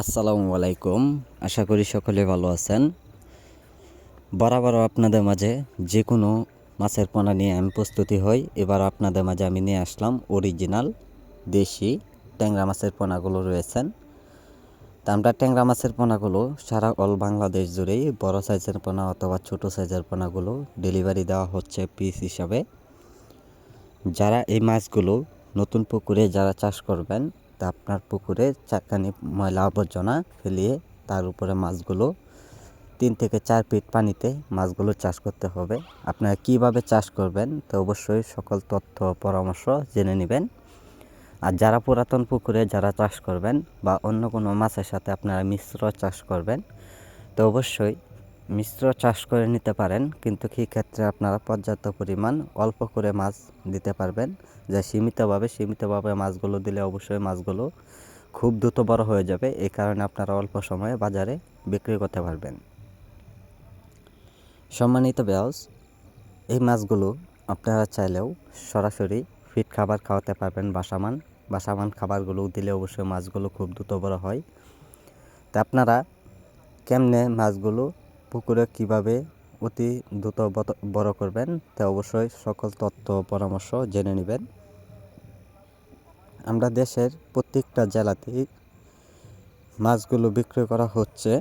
আসসালামু আলাইকুম। আশা করি সকলে ভালো আছেন। বরাবর আপনাদের মাঝে যে কোনো মাছের পোনা নিয়ে আমি প্রস্তুতি হই। এবার আপনাদের মাঝে আমি নিয়ে আসলাম অরিজিনাল দেশি ট্যাংরা মাছের পোনাগুলো রয়েছেন। তা আমরা ট্যাংরা মাছের পোনাগুলো সারা অল বাংলাদেশ জুড়েই বড় সাইজের পোনা অথবা ছোট সাইজের পোনাগুলো ডেলিভারি দেওয়া হচ্ছে পিস হিসাবে। যারা এই মাছগুলো নতুন পুকুরে যারা চাষ করবেন, তা আপনার পুকুরে চারখানি ময়লা আবর্জনা ফেলিয়ে তার উপরে মাছগুলো 3 থেকে 4 ফিট পানিতে মাছগুলো চাষ করতে হবে। আপনারা কিভাবে চাষ করবেন তো অবশ্যই সকল তথ্য পরামর্শ জেনে নেবেন। আর যারা পুরাতন পুকুরে যারা চাষ করবেন বা অন্য কোনো মাছের সাথে আপনারা মিশ্র চাষ করবেন, তো অবশ্যই মিশ্র চাষ করে নিতে পারেন, কিন্তু কী ক্ষেত্রে আপনারা পর্যাপ্ত পরিমাণ অল্প করে মাছ দিতে পারবেন। যা সীমিতভাবে মাছগুলো দিলে অবশ্যই মাছগুলো খুব দ্রুত বড় হয়ে যাবে। এই কারণে আপনারা অল্প সময়ে বাজারে বিক্রি করতে পারবেন। সম্মানিত ভিউয়ার্স, এই মাছগুলো আপনারা চাইলেও সরাসরি ফিড খাবার খাওয়াতে পারবেন। বাসামান খাবারগুলো দিলে অবশ্যই মাছগুলো খুব দ্রুত বড় হয়। তা আপনারা কেমনে মাছগুলো পুকুরে কিভাবে অতি দ্রুত বড় করবেন তা অবশ্যই সকল তথ্য পরামর্শ জেনে নেবেন। আমরা দেশের প্রত্যেকটা জেলাতেই মাছগুলো বিক্রি করা হচ্ছে।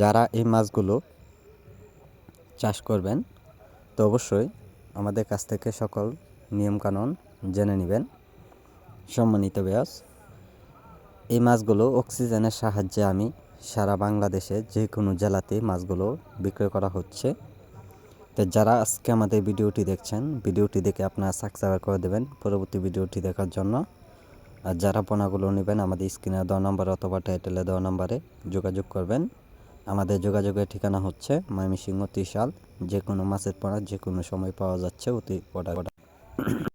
যারা এই মাছগুলো চাষ করবেন তো অবশ্যই আমাদের কাছ থেকে সকল নিয়মকানুন জেনে নেবেন। সম্মানিত ভিউয়ার্স, এই মাছগুলো অক্সিজেনের সাহায্যে আমি সারা বাংলাদেশে যে কোনো জেলাতেই মাছগুলো বিক্রয় করা হচ্ছে। তো যারা আজকে আমাদের ভিডিওটি দেখছেন, ভিডিওটি দেখে আপনারা সাবস্ক্রাইব করে দেবেন পরবর্তী ভিডিওটি দেখার জন্য। আর যারা পোনাগুলো নেবেন আমাদের স্ক্রিনে দেওয়া নাম্বার অথবা টাইটেলে দেওয়া নাম্বারে যোগাযোগ করবেন। আমাদের যোগাযোগের ঠিকানা হচ্ছে ময়মনসিংহ ত্রিশাল। যে কোনো মাছের পোনা যে কোনো সময় পাওয়া যাচ্ছে অতি অর্ডার।